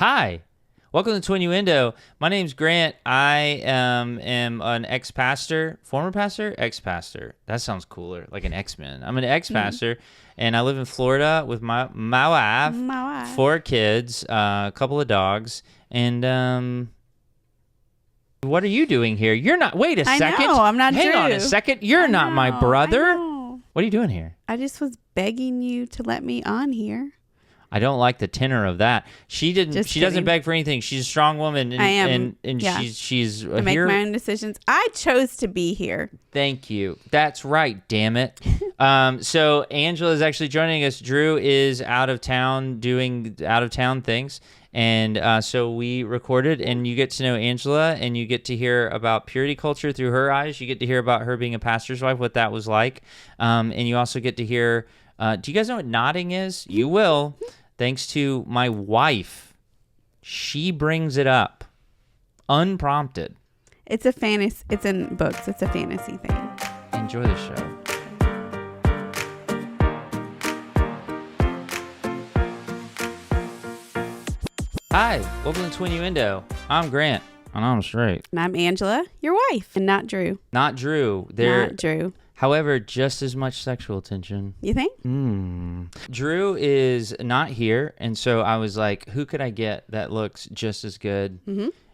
Hi, welcome to Twinnuendo. My name's Grant. I am an ex-pastor, former pastor, ex-pastor. That sounds cooler, like an X-Men. I'm an ex-pastor, and I live in Florida with my wife, 4 kids, a couple of dogs, and what are you doing here? You're not. Wait a second. I know, I'm not Hang Drew. on a second. You're not my brother. I know. What are you doing here? I just was begging you to let me on here. I don't like the tenor of that. She didn't. Just she doesn't kidding. beg for anything. She's a strong woman. And, I am. And Yeah. she's I make here. my own decisions. I chose to be here. Thank you. That's right. Damn it. So Angela is actually joining us. Drew is out of town doing out of town things. And so we recorded, and you get to know Angela, and you get to hear about purity culture through her eyes. You get to hear about her being a pastor's wife, what that was like. And you also get to hear, do you guys know what nodding is? You will. Thanks to my wife. She brings it up. Unprompted. It's a fantasy. It's in books. It's a fantasy thing. Enjoy the show. Hi, welcome to Twinnuendo. I'm Grant, and I'm straight. And I'm Angela, your wife, and not Drew. Not Drew. Not Drew. However, just as much sexual tension. You think? Drew is not here, and so I was like, who could I get that looks just as good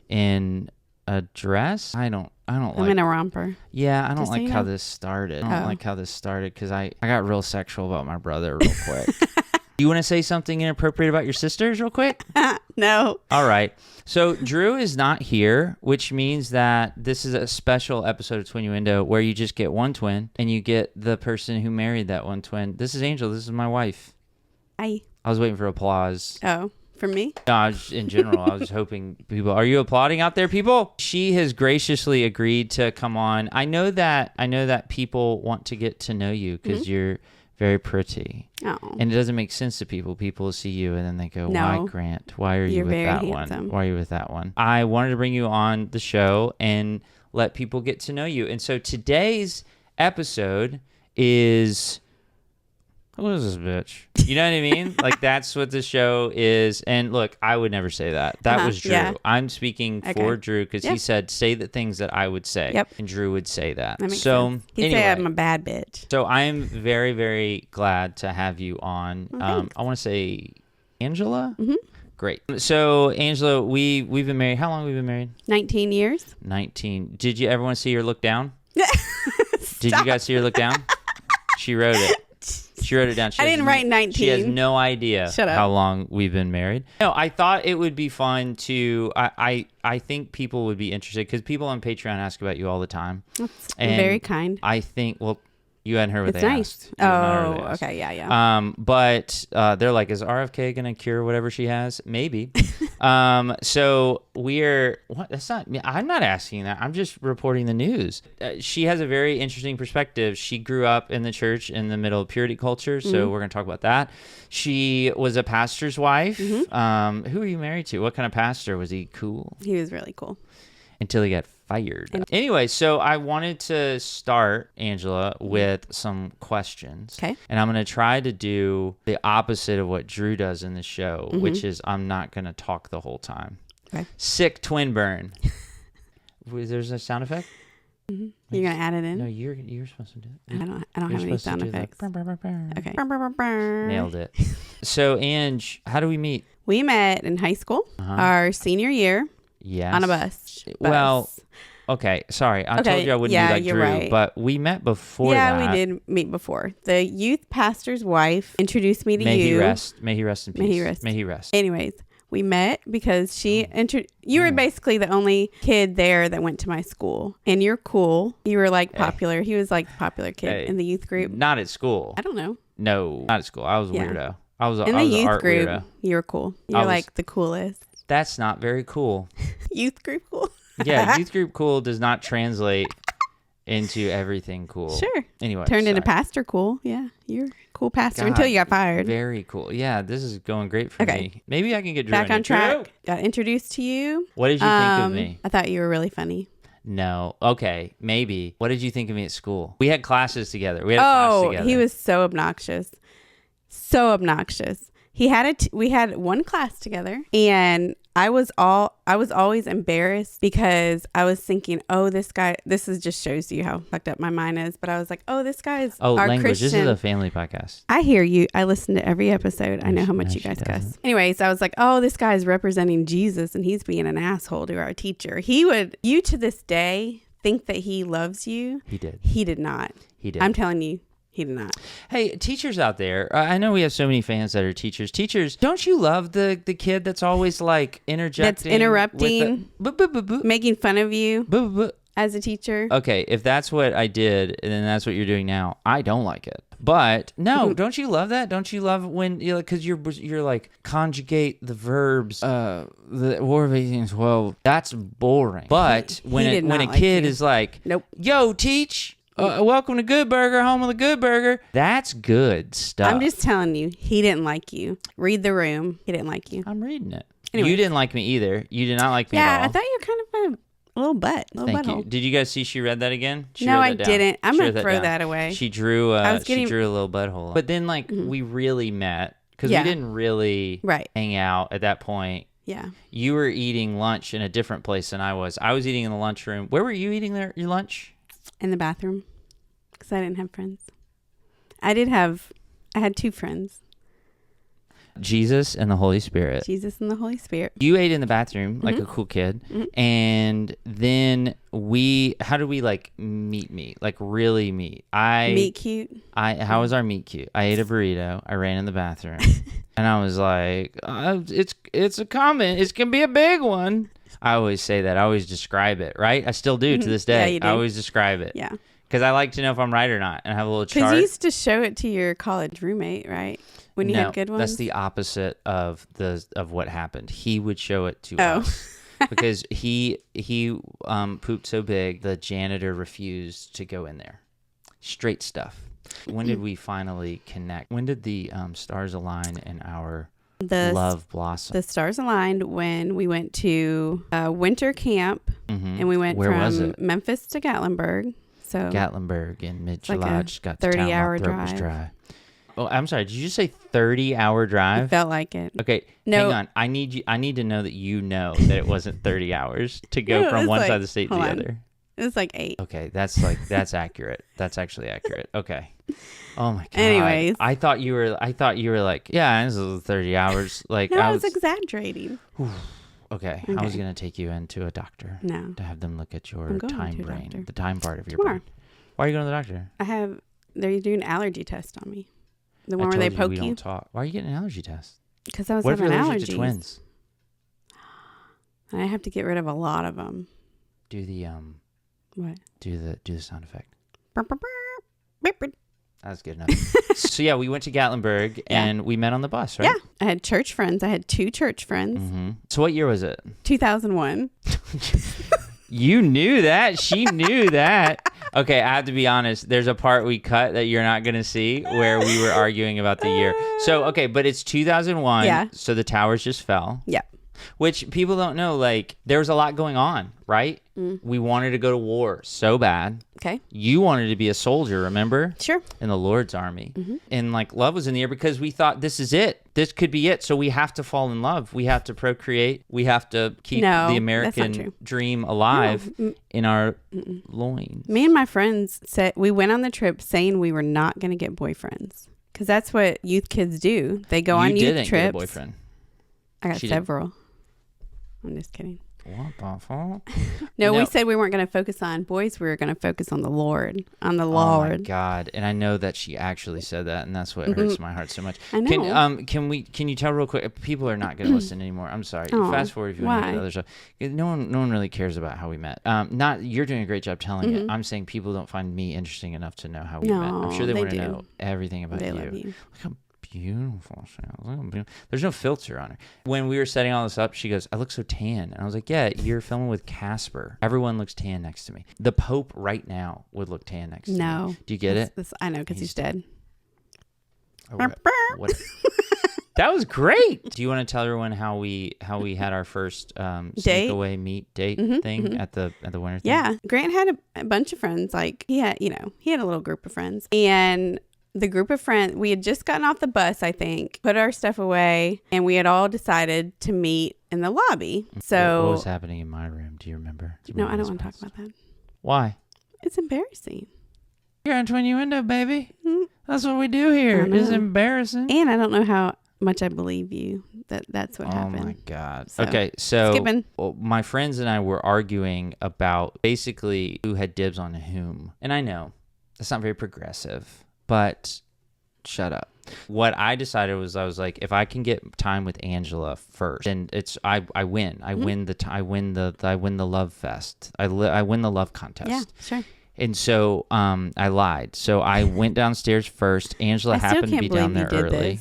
in a dress? I don't I'm like. in a romper. Yeah, I don't Just so like you how know. this started. I don't like how this started because I got real sexual about my brother real quick. You want to say something inappropriate about your sisters real quick? No. All right. So Drew is not here, which means that this is a special episode of Twinnuendo where you just get one twin and you get the person who married that one twin. This is Angel. This is my wife. I was waiting for applause. Oh, for me? No, in general, I was just hoping people. Are you applauding out there, people? She has graciously agreed to come on. I know that people want to get to know you because you're very pretty. Oh. And it doesn't make sense to people. People see you and then they go, No. why, Grant? Why are you You're with very that handsome. one? Why are you with that one? I wanted to bring you on the show and let people get to know you. And so today's episode is, who is this bitch? You know what I mean? Like, that's what the show is. And look, I would never say that. That was Drew. Yeah. I'm speaking for Drew because he said, say the things that I would say. Yep. And Drew would say that. That makes so sense. He'd anyway, say I'm a bad bitch. so I'm very, very glad to have you on. Thanks. I want to say Angela. Great. So Angela, we've been married. How long have we been married? 19 years. 19. Did you ever want to see her look down? Did you guys see her look down? She wrote it. She wrote it down. I didn't write 19. She has no idea Shut up. how long we've been married. No, I thought it would be fun to. I think people would be interested because people on Patreon ask about you all the time. That's And very kind. I think. Well, you hadn't heard what It's they nice. asked. You hadn't heard what they Oh, asked. okay. Yeah. But they're like, is RFK gonna cure whatever she has? Maybe. So we're what? That's not. I'm not asking that. I'm just reporting the news. She has a very interesting perspective. She grew up in the church in the middle of purity culture, so we're gonna talk about that. She was a pastor's wife. Who are you married to? What kind of pastor was he? Cool. He was really cool. Until he got fired. Anyway, so I wanted to start, Angela, with some questions. Okay. And I'm going to try to do the opposite of what Drew does in the show, which is I'm not going to talk the whole time. Okay. Sick twin burn. There's a sound effect? You're going to add it in? No, you're supposed to do it. I don't You're have any supposed to sound do that. effects. Okay. Nailed it. So, Ange, how do we meet? We met in high school, our senior year, Yes. on a bus. Well, okay, sorry. I told you I wouldn't be like you're Drew, right. but we met before Yeah, that. we did meet before. The youth pastor's wife introduced me to May you. he rest. May he rest in peace. May he rest. May he rest. Anyways, we met because you were basically the only kid there that went to my school. And you're cool. You were like popular. He was like the popular kid in the youth group. Not at school. I don't know. No, not at school. I was a Yeah. weirdo. I was In an the youth art group, weirdo. you were cool. You're like the coolest. That's not very cool. Youth group cool? Yeah, youth group cool does not translate into everything cool. Sure. Anyway, Turned into sorry. pastor cool. Yeah, you're a cool pastor God, until you got fired. Very cool. Yeah, this is going great for Okay. me. Maybe I can get Drew Back in on it. Drew, track. Got introduced to you. what did you think of me? I thought you were really funny. No. Okay, maybe. What did you think of me at school? We had classes together. We had a class together. He was so obnoxious. So obnoxious. We had one class together, and I was always embarrassed because I was thinking, oh, this guy, this is just shows you how fucked up my mind is. But I was like, oh, this guy is our language. Christian. This is a family podcast. I hear you. I listen to every episode. I know how much you guys cuss. Anyways, I was like, oh, this guy is representing Jesus and he's being an asshole to our teacher. You to this day think that he loves you. He did. He did not. He did. I'm telling you. He did not. Hey, teachers out there, I know we have so many fans that are teachers. Teachers, don't you love the kid that's always like interjecting? That's interrupting, making fun of you as a teacher? Okay, if that's what I did, and then that's what you're doing now, I don't like it. But no, don't you love that? Don't you love when because you're like conjugate the verbs, the War of 1812. That's boring. But when a kid is like, nope, yo, teach. Welcome to Good Burger, home of the Good Burger. That's good stuff. I'm just telling you, he didn't like you. Read the room. He didn't like you. I'm reading it. Anyway. You didn't like me either. You did not like me at all. Yeah, I thought you were kind of a little butt. Thank you. Did you guys see she read that again? No, I didn't. I'm going to throw that away. She drew a little butthole. But then we really met because we didn't really hang out at that point. Yeah. You were eating lunch in a different place than I was. I was eating in the lunchroom. Where were you eating your lunch? In the bathroom. Because I didn't have friends. I had 2 friends. Jesus and the Holy Spirit. Jesus and the Holy Spirit. You ate in the bathroom like a cool kid. Mm-hmm. And then how do we meet? Like really meet? Meet cute. How was our meet cute? I ate a burrito. I ran in the bathroom. And I was like, it's a comment. It's going to be a big one. I always say that. I always describe it, right? I still do to this day. Yeah, you do. I always describe it. Yeah. Because I like to know if I'm right or not and have a little chart. Because you used to show it to your college roommate, right? When you had good ones? That's the opposite of what happened. He would show it to us. Because he pooped so big, the janitor refused to go in there. Straight stuff. When did we finally connect? When did the stars align and our love blossom? The stars aligned when we went to winter camp, and we went from Memphis to Gatlinburg. So Gatlinburg in mid-July. Just got to 30-hour drive. Dry. Oh, I'm sorry. Did you just say 30-hour drive? It felt like it. Okay, hang on. I need to know that you know that it wasn't 30 hours to go from one side of the state to the other. It was like 8. Okay, that's accurate. That's actually accurate. Okay. Oh my god. Anyways, I thought you were like, yeah, this is 30 hours. Like no, I was exaggerating. Okay. I was gonna take you into a doctor. No. To have them look at your time brain, the time part of your Tomorrow. brain. Why are you going to the doctor? They're doing an allergy test on me. The one I where they told poke we don't talk. Why are you getting an allergy test? Because I was what having if you're allergies. allergic to twins? I have to get rid of a lot of them. Do the what? Do the sound effect. That's good enough. So yeah, we went to Gatlinburg and we met on the bus, right? Yeah, I had church friends. I had 2 church friends. Mm-hmm. So what year was it? 2001. You knew that. She knew that. Okay, I have to be honest. There's a part we cut that you're not going to see where we were arguing about the year. So, okay, but it's 2001. Yeah. So the towers just fell. Yeah. Which people don't know, there was a lot going on, right? We wanted to go to war so bad. Okay. You wanted to be a soldier, remember? Sure. In the Lord's army. Mm-hmm. And love was in the air because we thought this is it. This could be it. So we have to fall in love. We have to procreate. We have to keep the American dream alive in our loins. Me and my friends we went on the trip saying we were not going to get boyfriends. Because that's what youth kids do. They go on youth trips. You didn't get a boyfriend. I got several. I'm just kidding. What the fuck? No, we said we weren't going to focus on boys. We were going to focus on the Lord. On the Lord. Oh my God! And I know that she actually said that, and that's what hurts my heart so much. I know. Can you tell real quick? People are not going to listen anymore. I'm sorry. Fast forward if you want to hear the other stuff. No one really cares about how we met. You're doing a great job telling it. I'm saying people don't find me interesting enough to know how we met. I'm sure they want to know everything about you. Love you. Look how beautiful she is. There's no filter on her. When we were setting all this up, she goes, I look so tan. And I was like, yeah, you're filming with Casper. Everyone looks tan next to me. The Pope right now would look tan next to me. No. Do you get it? I know, because he's dead. What? That was great. Do you want to tell everyone how we had our first sneak away meet date thing at the winter thing? Yeah. Grant had a bunch of friends. He had a little group of friends. And the group of friends, we had just gotten off the bus, I think, put our stuff away, and we had all decided to meet in the lobby. So what was happening in my room? Do you remember? No, I don't want to talk about that. Why? It's embarrassing. You're on Twinnuendo, baby. That's what we do here. It's embarrassing. And I don't know how much I believe you that's what happened. Oh my God. Okay, so skipping. My friends and I were arguing about basically who had dibs on whom. And I know that's not very progressive, but shut up. What I decided was, I was like, if I can get time with Angela first, then I win. I win the love fest. I win the love contest. Yeah, sure. And so I lied. So I went downstairs first. Angela happened to be down there early.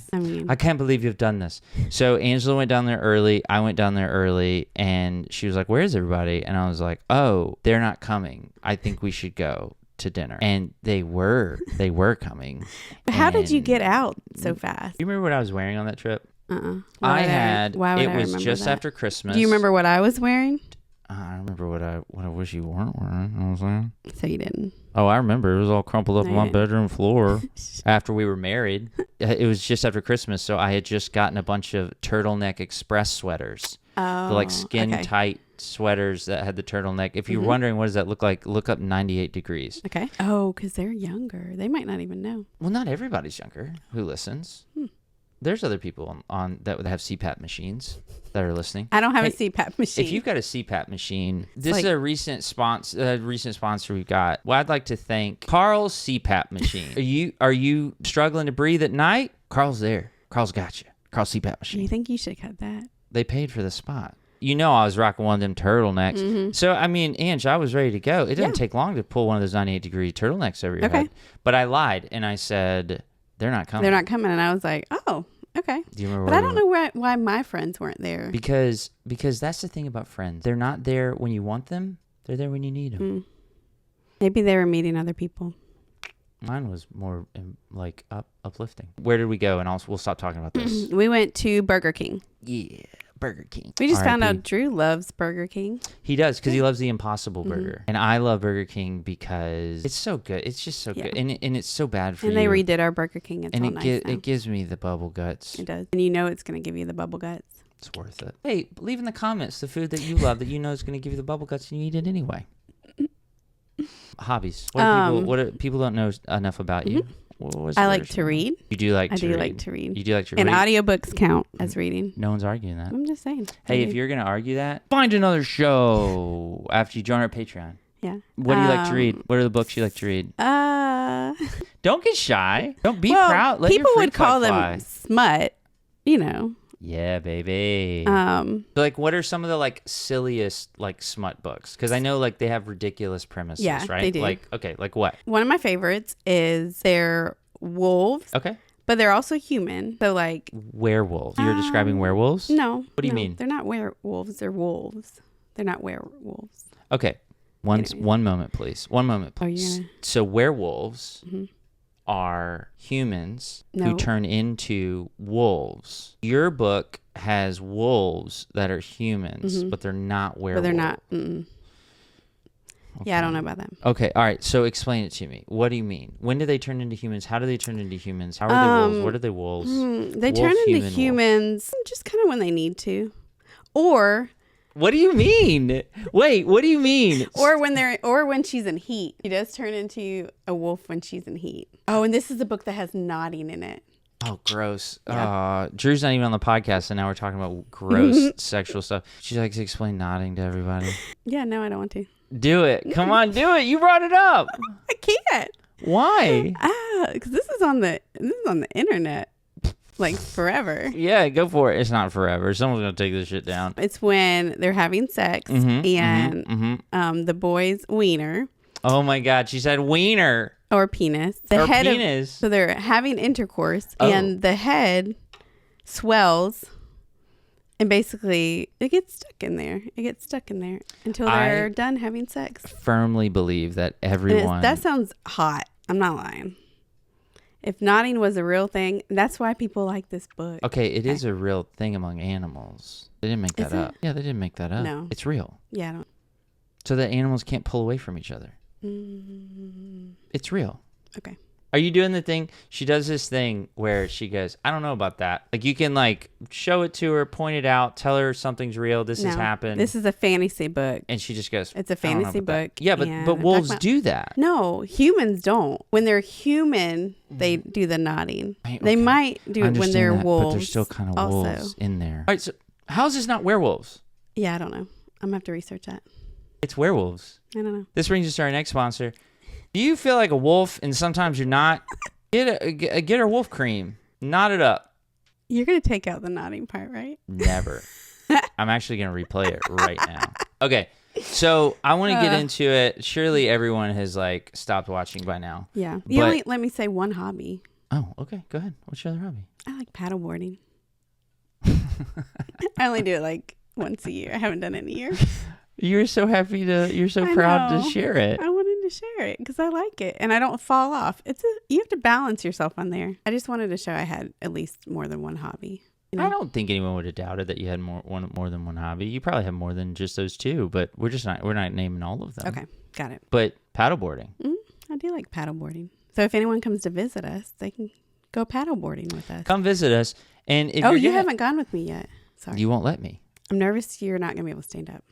I can't believe you've done this. So Angela went down there early. I went down there early, and she was like, "Where's everybody?" And I was like, "Oh, they're not coming. I think we should go to dinner." And they were coming. How did you get out so fast? You remember what I was wearing on that trip? Why it was just after Christmas. Do you remember what I was wearing? I remember what I wish you weren't wearing. You know what I'm saying? So you didn't. Oh, I remember. It was all crumpled up on my bedroom floor after we were married. It was just after Christmas, so I had just gotten a bunch of turtleneck express sweaters. Oh, the like skin tight sweaters that had the turtleneck. If you're wondering what does that look like, look up 98 degrees. Okay. Oh, because they're younger. They might not even know. Well, not everybody's younger who listens. There's other people on that would have CPAP machines that are listening. I don't have a CPAP machine. If you've got a CPAP machine, this is a recent sponsor we've got. Well, I'd like to thank Carl's CPAP machine. Are you struggling to breathe at night? Carl's there. Carl's got you. Carl's CPAP machine. You think you should cut that? They paid for the spot. You know I was rocking one of them turtlenecks. So, I mean, Ange, I was ready to go. It doesn't take long to pull one of those 98-degree turtlenecks over your head. But I lied, and I said, they're not coming. They're not coming. And I was like, oh, okay. Do you remember? But I don't know why my friends weren't there. Because that's the thing about friends. They're not there when you want them. They're there when you need them. Maybe they were meeting other people. Mine was more like uplifting. Where did we go? And we'll stop talking about this. We went to Burger King. Yeah, Burger King. We just found out Drew loves Burger King. He does, because he loves the Impossible Burger. And I love Burger King because it's so good. It's just so good. And it's so bad for you. And they redid our Burger King. It's all nice now. It gives me the bubble guts. It does. And you know it's going to give you the bubble guts. It's worth it. Hey, leave in the comments the food that you love that you know is going to give you the bubble guts and you eat it anyway. Hobbies. People don't know enough about you. I like to read. You do like to read. I do like to read. You do like to read. And audiobooks count as reading. No one's arguing that. I'm just saying. Hey, if you're going to argue that, find another show after you join our Patreon. Yeah. What do you like to read? What are the books you like to read? Don't get shy. Don't be proud. Let people your would call fly. them smut, you know. Yeah, baby. So, like, what are some of the like silliest like smut books? Because I know like they have ridiculous premises, right? They do. Like, okay, like what? One of my favorites is they're wolves. Okay. But they're also human. So like werewolves. You're describing werewolves? No. What do you mean? They're not werewolves. They're wolves. They're not werewolves. Okay. One moment, please. One moment, please. So werewolves are humans who turn into wolves. Your book has wolves that are humans, but they're not werewolves. But they're not. Okay. Yeah, I don't know about that. Okay, all right. So explain it to me. What do you mean? When do they turn into humans? How do they turn into humans? How are they wolves? What are they wolves? They turn into humans just kind of when they need to. Or... What do you mean? Wait, what do you mean? Or when she's in heat. She does turn into a wolf when she's in heat. Oh, and this is a book that has nodding in it. Oh, gross. Yeah. Drew's not even on the podcast, and now we're talking about gross sexual stuff. She likes to explain nodding to everybody. Yeah, no, I don't want to. Do it. Come on, do it. You brought it up. I can't. Why? Because this is on the internet. Like forever. Yeah, go for it. It's not forever. Someone's gonna take this shit down. It's when they're having sex and the boy's wiener. Oh my God, she said wiener or penis. So they're having intercourse and the head swells, and basically it gets stuck in there. Until they're done having sex. Firmly believe that everyone. That sounds hot. I'm not lying. If nodding was a real thing, that's why people like this book. Okay, it is a real thing among animals. They didn't make that up. Yeah, they didn't make that up. No. It's real. Yeah, I don't. So that animals can't pull away from each other. It's real. Okay. Are you doing the thing? She does this thing where she goes, I don't know about that. Like you can like show it to her, point it out, tell her something's real. This has happened. This is a fantasy book. And she just goes, it's a fantasy book. Yeah, but wolves do that. No, humans don't. When they're human, they do the nodding. Okay. They might do it when they're wolves. But there's still kind of wolves in there. All right, so how is this not werewolves? Yeah, I don't know. I'm going to have to research that. It's werewolves. I don't know. This brings us to our next sponsor. Do you feel like a wolf and sometimes you're not? Get our wolf cream. Knot it up. You're going to take out the nodding part, right? Never. I'm actually going to replay it right now. Okay. So I want to get into it. Surely everyone has like stopped watching by now. Yeah. You only let me say one hobby. Oh, okay. Go ahead. What's your other hobby? I like paddleboarding. I only do it like once a year. I haven't done it in a year. You're so happy you're so proud to share it. I wanted to share it because I like it and I don't fall off. You have to balance yourself on there. I just wanted to show I had at least more than one hobby. You know? I don't think anyone would have doubted that you had more than one hobby. You probably have more than just those two, but we're not naming all of them. Okay, got it. But paddleboarding. I do like paddleboarding. So if anyone comes to visit us, they can go paddleboarding with us. Come visit us. And if you haven't gone with me yet. Sorry. You won't let me. I'm nervous you're not going to be able to stand up.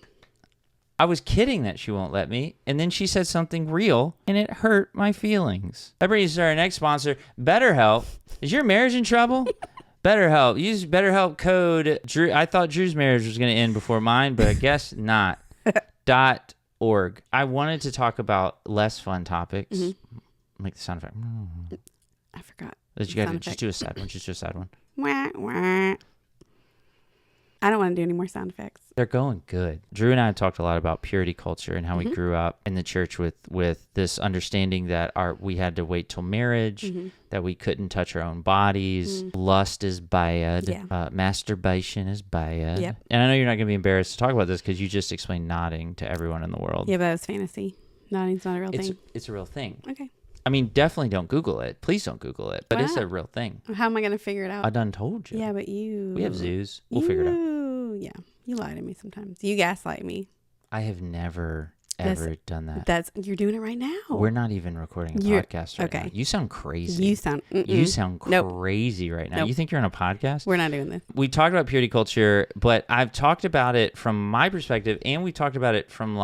I was kidding that she won't let me, and then she said something real, and it hurt my feelings. That brings us to our next sponsor, BetterHelp. Is your marriage in trouble? BetterHelp. Use BetterHelp code Drew. I thought Drew's marriage was going to end before mine, but I guess not. .org. I wanted to talk about less fun topics. Make the sound effect. I forgot. You got to just do a sad one. Just do a sad one. Wah, wah. I don't want to do any more sound effects. They're going good. Drew and I talked a lot about purity culture and how we grew up in the church with this understanding that we had to wait till marriage, that we couldn't touch our own bodies. Lust is bad. Masturbation is bad. Yep. And I know you're not going to be embarrassed to talk about this because you just explained nodding to everyone in the world. Yeah, but that was fantasy. Nodding's not a real thing. It's a real thing. Okay. I mean, definitely don't Google it. Please don't Google it. But it's a real thing. How am I going to figure it out? I done told you. Yeah, but you... We have zoos. We'll figure it out. Yeah. You lie to me sometimes. You gaslight me. I have never, ever done that. You're doing it right now. We're not even recording a podcast right now. You sound crazy. You sound crazy right now. Nope. You think you're on a podcast? We're not doing this. We talked about purity culture, but I've talked about it from my perspective, and we talked about it from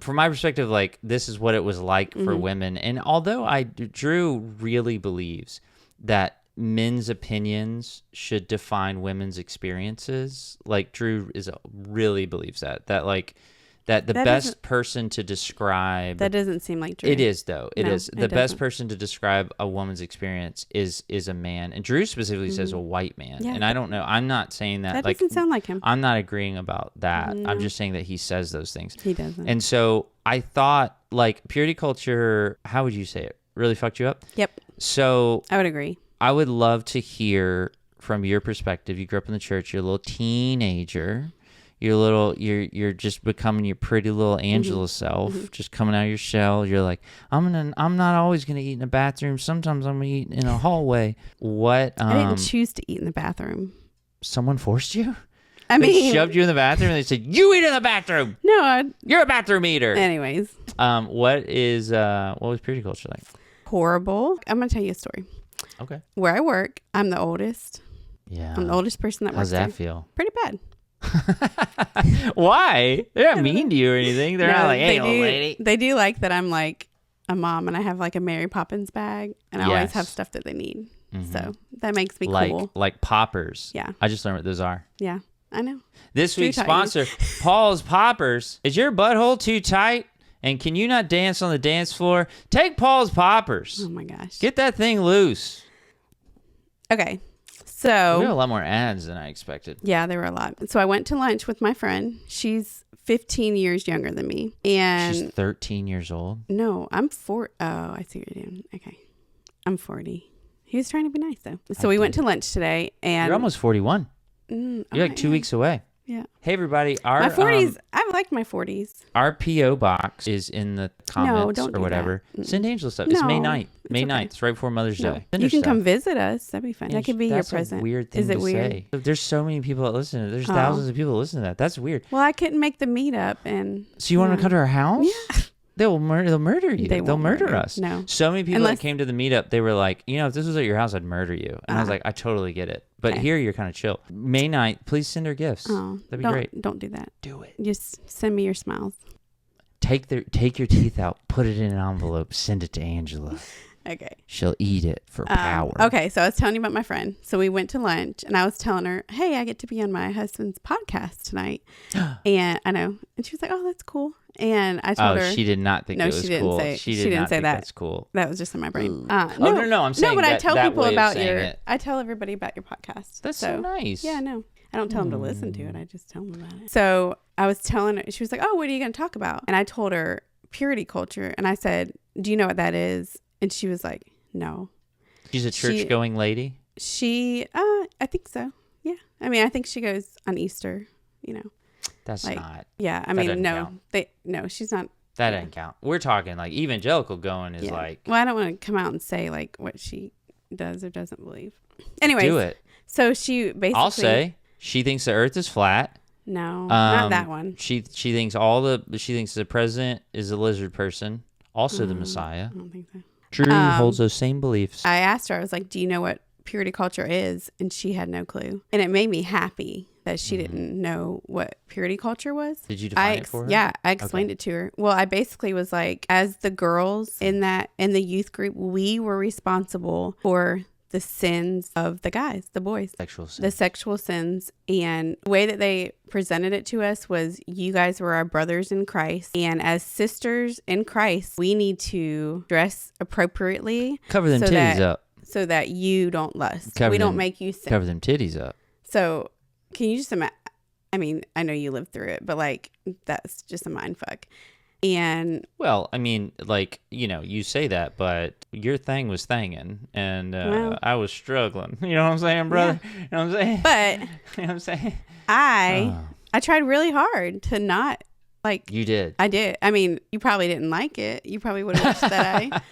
from my perspective, like this is what it was like for women. And although Drew really believes that men's opinions should define women's experiences, like Drew really believes that the best person to describe... That doesn't seem like Drew. It is, though. It is. The best person to describe a woman's experience is a man. And Drew specifically says a white man. Yeah, and I don't know. I'm not saying that. That doesn't sound like him. I'm not agreeing about that. No. I'm just saying that he says those things. He doesn't. And so I thought, purity culture, how would you say it? Really fucked you up? Yep. So... I would agree. I would love to hear from your perspective. You grew up in the church. You're a little teenager. You're just becoming your pretty little Angela self, just coming out of your shell. You're like, I'm not always gonna eat in a bathroom. Sometimes I'm gonna eat in a hallway. What? I didn't choose to eat in the bathroom. Someone forced you? They shoved you in the bathroom and they said, you eat in the bathroom. No, you're a bathroom eater. Anyways. What was purity culture like? Horrible. I'm gonna tell you a story. Okay. Where I work, I'm the oldest. Yeah. I'm the oldest person that works there. How's that feel? Pretty bad. Why? They're not mean to you or anything. They're not like, hey, old lady. They do like that I'm like a mom and I have like a Mary Poppins bag and I always have stuff that they need. So that makes me cool. Like poppers. Yeah. I just learned what those are. Yeah, I know. This week's sponsor, Paul's Poppers. Is your butthole too tight? And can you not dance on the dance floor? Take Paul's Poppers. Oh my gosh. Get that thing loose. Okay. So we have a lot more ads than I expected. Yeah, there were a lot. So I went to lunch with my friend. She's 15 years younger than me. And she's 13 years old? No, I'm 4. Oh, I see what you're doing. Okay. I'm 40. He was trying to be nice though. So we went to lunch today and... You're almost 41. You're like 2 weeks away. Yeah. Hey everybody, my 40s. I've liked my 40s. Our PO box is in the comments or whatever. Send Angela stuff. It's May 9th. May 9th. It's right before Mother's Day. You can come visit us. That'd be fun. That could be your present. That's a weird thing to say. There's so many people that listen to it. There's thousands of people that listen to that. That's weird. Well, I couldn't make the meetup and... So you want to come to our house? Yeah. They'll murder you. They'll murder us. No. So many people that came to the meetup, they were like, if this was at your house, I'd murder you. And I was like, I totally get it. But here you're kind of chill. May 9th, please send her gifts. Oh, that'd be great. Don't do that. Do it. Just send me your smiles. Take your teeth out, put it in an envelope, send it to Angela. Okay. She'll eat it for power. Okay, so I was telling you about my friend. So we went to lunch, and I was telling her, hey, I get to be on my husband's podcast tonight. And I know. And she was like, oh, that's cool. And I told her. She did not think it was cool. She didn't say that. That's cool. That was just in my brain. No, I'm saying but I tell people about I tell everybody about your podcast. That's so nice. Yeah, no. I don't tell them to listen to it. I just tell them about it. So I was telling her, she was like, oh, what are you going to talk about? And I told her purity culture. And I said, do you know what that is? And she was like, no. She's a church-going lady? I think so. Yeah. I mean, I think she goes on Easter, That's not. Yeah. I mean, no. She's not. That doesn't count. We're talking like evangelical going is like. Well, I don't want to come out and say like what she does or doesn't believe. Anyways. Do it. So she basically. I'll say she thinks the earth is flat. No, not that one. She thinks the president is a lizard person. Also the Messiah. I don't think so. Drew holds those same beliefs. I asked her, I was like, do you know what purity culture is? And she had no clue. And it made me happy that she didn't know what purity culture was. Did you define it for her? Yeah, I explained it to her. Well, I basically was like, as the girls in the youth group, we were responsible for the sins of the guys, the boys. The sexual sins. And the way that they presented it to us was, you guys were our brothers in Christ. And as sisters in Christ, we need to dress appropriately. Cover them titties up. So that you don't lust. We don't make you sin. Cover them titties up. So can you just imagine? I mean, I know you lived through it, but like, that's just a mind fuck. And well, I mean, like, you say that, but your thing was thanging, and I was struggling. You know what I'm saying, brother? Yeah. You know what I'm saying? But you know what I'm saying? I tried really hard to not like. You did. I did. I mean, you probably didn't like it. You probably would have wished that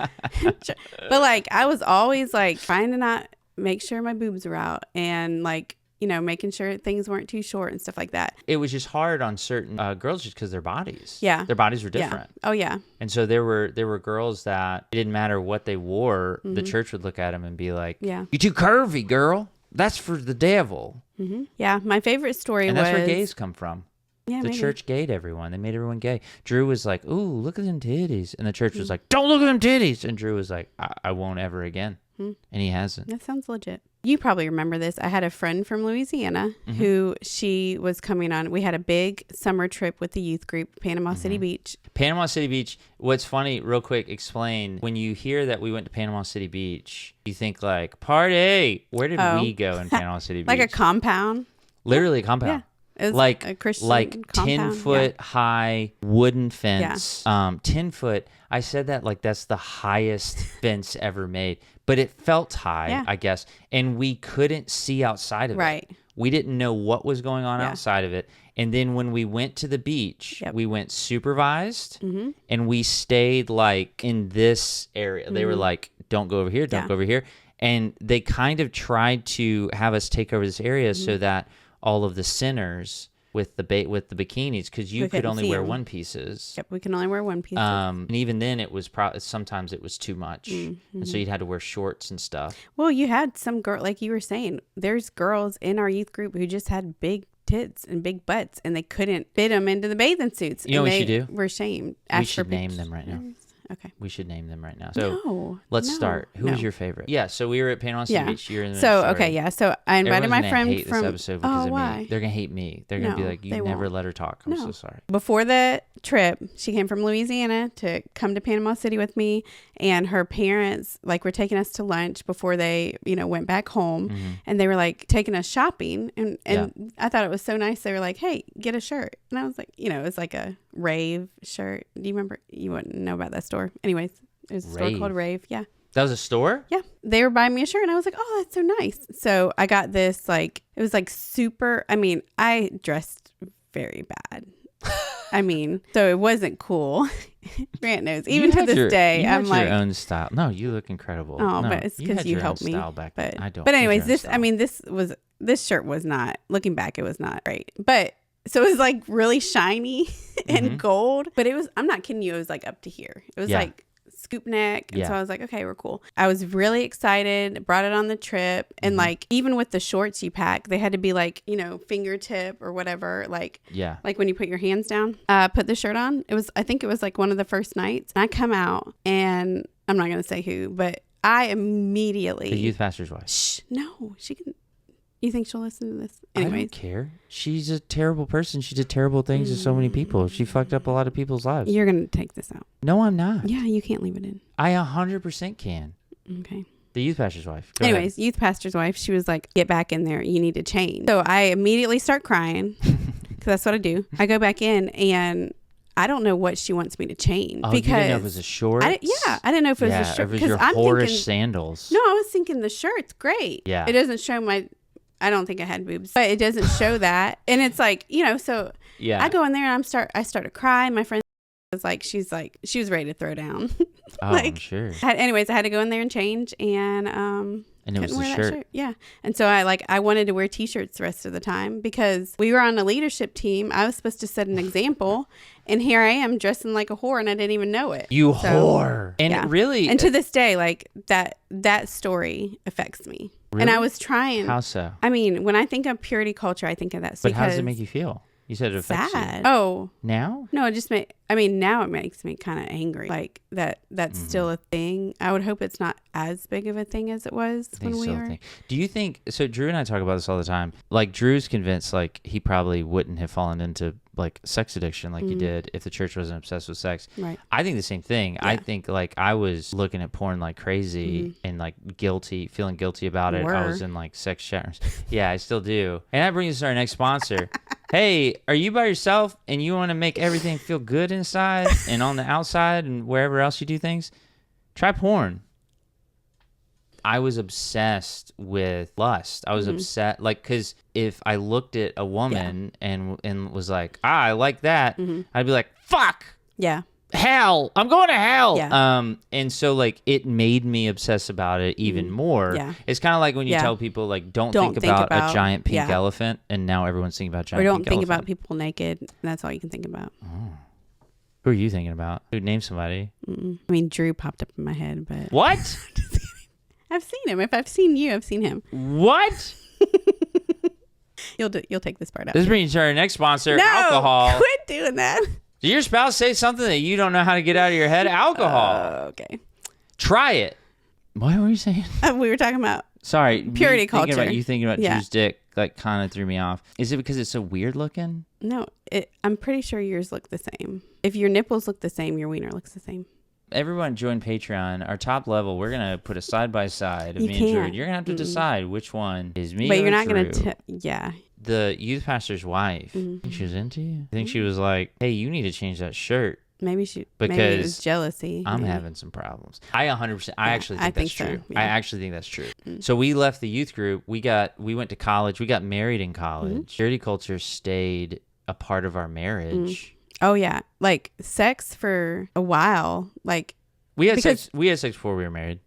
but like, I was always like trying to not make sure my boobs were out, and like, making sure things weren't too short and stuff like that. It was just hard on certain girls just because their bodies. Yeah. Their bodies were different. Yeah. Oh, yeah. And so there were girls that it didn't matter what they wore. Mm-hmm. The church would look at them and be like, "Yeah, you're too curvy, girl. That's for the devil." Mm-hmm. Yeah. My favorite story was... And that's where gays come from. Yeah, the church gayed everyone. They made everyone gay. Drew was like, "Ooh, look at them titties." And the church was like, "Don't look at them titties." And Drew was like, I won't ever again. And he hasn't. That sounds legit. You probably remember this. I had a friend from Louisiana who she was coming on. We had a big summer trip with the youth group, Panama City Beach. Panama City Beach. What's funny, real quick, explain. When you hear that we went to Panama City Beach, you think like, party. Where did we go in Panama City Beach? Like a compound. Literally a compound. Yeah. It was like a Christian like compound. 10-foot high wooden fence. 10 foot. I said that like that's the highest fence ever made, but it felt high, I guess, and we couldn't see outside of it. We didn't know what was going on outside of it. And then when we went to the beach, we went supervised, and we stayed like in this area. They were like, "Don't go over here, don't go over here," and they kind of tried to have us take over this area so that all of the sinners with the bikinis, because you could only wear one pieces. Yep, we can only wear one piece. And even then, it was sometimes it was too much, and so you'd had to wear shorts and stuff. Well, you had some girl, like you were saying, there's girls in our youth group who just had big tits and big butts, and they couldn't fit them into the bathing suits. You know what we should do? We're ashamed. We should name them right now. Okay. We should name them right now. So let's start. Who was your favorite? Yeah, so we were at Panama City Beach. You're in the So I invited my friend hate from... this episode because of me. They're going to hate me. They're going to be like, you never let her talk. I'm so sorry. Before the trip, she came from Louisiana to come to Panama City with me, and her parents like were taking us to lunch before they, went back home, and they were like taking us shopping, and I thought it was so nice. They were like, "Hey, get a shirt." And I was like, it was like a Rave shirt. Do you remember? You wouldn't know about that store. Anyways, it was a store called Rave. Yeah. That was a store? Yeah. They were buying me a shirt, and I was like, "Oh, that's so nice." So I got this, like, it was like super, I dressed very bad. So it wasn't cool. Grant knows. Even to this day, I'm like, your own style. No, you look incredible. Oh, no, but it's because you helped me. I don't. But anyways, this shirt was not, looking back, it was not great. But so it was like really shiny and gold. But I'm not kidding you, it was like up to here. It was like scoop neck. And so I was like, okay, we're cool. I was really excited, brought it on the trip. And like, even with the shorts you pack, they had to be like, fingertip or whatever. Like when you put your hands down, put the shirt on. I think it was like one of the first nights. And I come out and I'm not going to say who, but I immediately. The youth pastor's wife. Shh, no, she can. You think she'll listen to this? Anyways. I don't care. She's a terrible person. She did terrible things to so many people. She fucked up a lot of people's lives. You're going to take this out. No, I'm not. Yeah, you can't leave it in. I 100% can. Okay. The youth pastor's wife. Go Anyways, ahead. Youth pastor's wife, she was like, get back in there. You need to change. So I immediately start crying because that's what I do. I go back in and I don't know what she wants me to change. Oh, because you didn't know if it was a short? I didn't know if it was a shirt. It was your whorish sandals. No, I was thinking the shirt's great. Yeah. It doesn't show I don't think I had boobs, but it doesn't show that. And it's like, so I go in there and I start to cry. My friend was like, she was ready to throw down. Oh, I'm sure. Anyways, I had to go in there and change and it was the shirt. Yeah. And so I wanted to wear t-shirts the rest of the time because we were on a leadership team. I was supposed to set an example and here I am dressing like a whore and I didn't even know it. You whore. And really. And to this day, like that story affects me. Really? And I was trying. How so? I mean, when I think of purity culture, I think of that. But how does it make you feel? You said it affects sad. you. Oh. Now? No, now it makes me kind of angry. Like that's still a thing. I would hope it's not as big of a thing as it was when we were. Do you think, so Drew and I talk about this all the time. Like Drew's convinced like he probably wouldn't have fallen into like sex addiction like you did if the church wasn't obsessed with sex. Right. I think the same thing. Yeah. I think like I was looking at porn like crazy and like feeling guilty about it. I was in like sex chat. Yeah, I still do. And that brings us to our next sponsor. Hey, are you by yourself and you want to make everything feel good inside and on the outside and wherever else you do things? Try porn. I was obsessed with lust. I was upset, like, because if I looked at a woman and was like, I like that, I'd be like, fuck. Yeah. Hell. I'm going to hell. Yeah. And so, like, it made me obsess about it even more. Yeah. It's kind of like when you tell people, like, don't think about a giant pink elephant, and now everyone's thinking about giant pink elephant. Or don't think about people naked. And that's all you can think about. Oh. Who are you thinking about? Who name somebody? I mean, Drew popped up in my head, but... What? I've seen him. If I've seen you, I've seen him. What? You'll take this part out. This brings us to our next sponsor, alcohol. Quit doing that. Did your spouse say something that you don't know how to get out of your head? Alcohol. Okay. Try it. What were you saying? We were talking about Sorry. purity culture. Thinking about Drew's dick like kind of threw me off. Is it because it's so weird looking? No, I'm pretty sure yours look the same. If your nipples look the same, your wiener looks the same. Everyone join Patreon. Our top level, we're going to put a side-by-side of me and Drew. You're going to have to decide which one is me or Drew. But you're not going to... Yeah. The youth pastor's wife, think she was into you? I think she was like, hey, you need to change that shirt. Maybe it was jealousy. I'm having some problems. I 100%. I actually think that's true. So, yeah. I actually think that's true. So we left the youth group. We went to college. We got married in college. Purity culture stayed a part of our marriage. Oh yeah, like sex for a while. Like we had sex before we were married.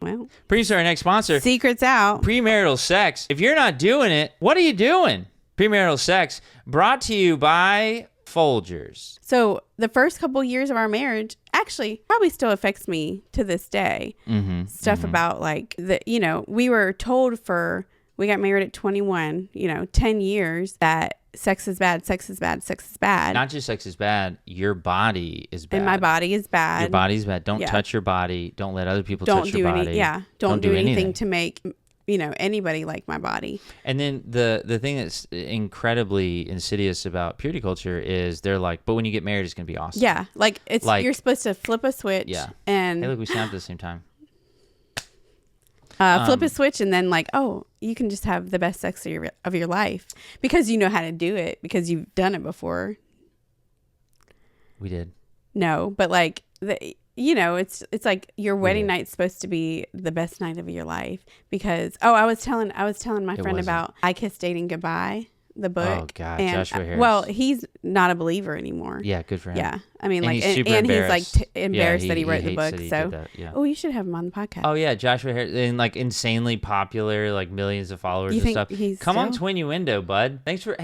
Well, pretty soon our next sponsor. Secrets out. Premarital sex. If you're not doing it, what are you doing? Premarital sex brought to you by Folgers. So the first couple years of our marriage actually probably still affects me to this day. Stuff about like we were told we got married at 21, 10 years that sex is bad, sex is bad, sex is bad. Not just sex is bad, your body is bad. And my body is bad. Your body's bad. Don't touch your body. Don't let other people touch your body. Don't do anything to make anybody like my body. And then the thing that's incredibly insidious about purity culture is they're like, but when you get married, it's going to be awesome. Yeah. Like you're supposed to flip a switch. Yeah. And hey, look, we snapped at the same time. Flip a switch and then like, oh, you can just have the best sex of your life because you know how to do it because you've done it before. We did. No, but like it's like your wedding night's supposed to be the best night of your life because I was telling my friend about I Kissed Dating Goodbye. the book. Oh God, and, Joshua Harris. Well, he's not a believer anymore. Yeah, good for him. Yeah, I mean, And like, he's super and he's like embarrassed. embarrassed that he wrote the hates book. that he So, did that. Yeah. oh, you should have him on the podcast. Oh yeah, Joshua Harris, and like insanely popular, like millions of followers You and think stuff. he's Come on, still- Twinnuendo, bud. Thanks for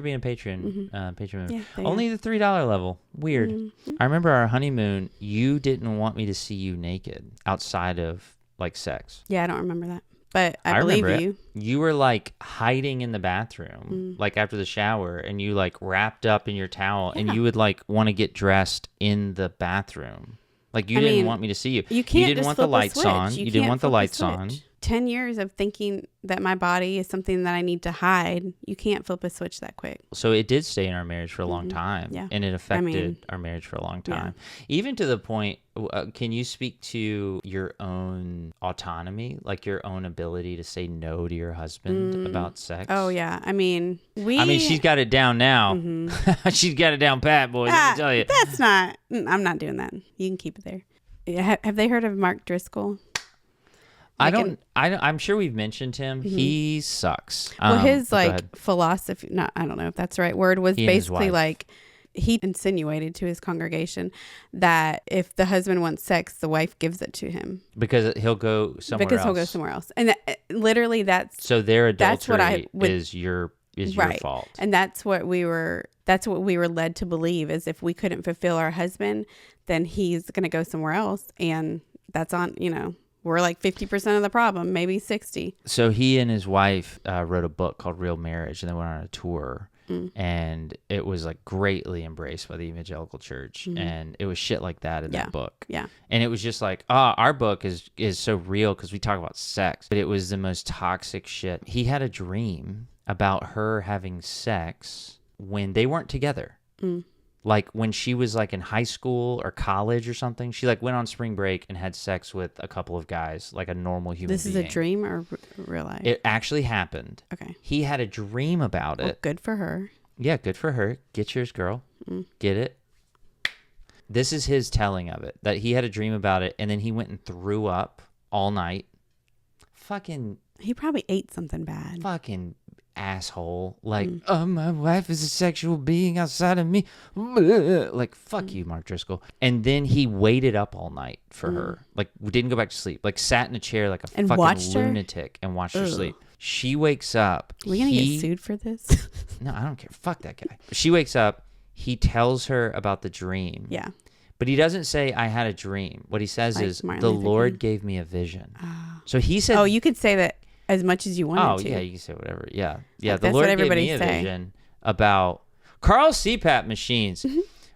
being a patron. Patron member. Yeah, there you Only the $3 level. Weird. I remember our honeymoon. You didn't want me to see you naked outside of like sex. Yeah, I don't remember that, but I believe remember you. it. You were like hiding in the bathroom, like after the shower, and you like wrapped up in your towel, and you would like want to get dressed in the bathroom. Like you didn't want me to see you. You can't. You didn't just want flip the lights a switch. on. You didn't can't want the flip a lights on. switch. 10 years of thinking that my body is something that I need to hide. You can't flip a switch that quick. So it did stay in our marriage for a long time. Yeah. And it affected our marriage for a long time. Even to the point, can you speak to your own autonomy, like your own ability to say no to your husband about sex? Oh, yeah. I mean, she's got it down now. She's got it down pat, boys. Let me tell you. That's not, I'm not doing that. You can keep it there. Have they heard of Mark Driscoll? I'm sure we've mentioned him. He sucks. Well, his go ahead. philosophy, I don't know if that's the right word, was He and his basically wife. like he insinuated to his congregation that if the husband wants sex, the wife gives it to him Because he'll go somewhere else. he'll go somewhere else. And literally that's So their that's what adultery I would, is your right. fault. And that's what we were led to believe, is if we couldn't fulfill our husband, then he's going to go somewhere else. And that's on, we're like 50% of the problem, maybe 60. So he and his wife wrote a book called Real Marriage, and they went on a tour, and it was like greatly embraced by the evangelical church, and it was shit like that in that book. Yeah. And it was just like, our book is so real because we talk about sex, but it was the most toxic shit. He had a dream about her having sex when they weren't together. Like when she was like in high school or college or something, she like went on spring break and had sex with a couple of guys, like a normal human being. This is a dream or real life? It actually happened. Okay. He had a dream about Well, it. good for her. Yeah, good for her. Get yours, girl. Get it? This is his telling of it, that he had a dream about it, and then he went and threw up all night. He probably ate something bad. Fucking asshole. Like, my wife is a sexual being outside of me. Like, fuck you, Mark Driscoll. And then he waited up all night for her. Like, didn't go back to sleep. Like, sat in a chair like a And fucking watched her? lunatic and watched her sleep. She wakes up. Are we going to get sued for this? No, I don't care. Fuck that guy. She wakes up. He tells her about the dream. Yeah. But he doesn't say, I had a dream. What he says Like is, Martin the Luther Lord King. gave me a vision. So he said... Oh, you could say that as much as you wanted to. yeah, you can say whatever. Yeah. Yeah, Like, the that's Lord what gave me everybody a say. vision about Carl CPAP machines.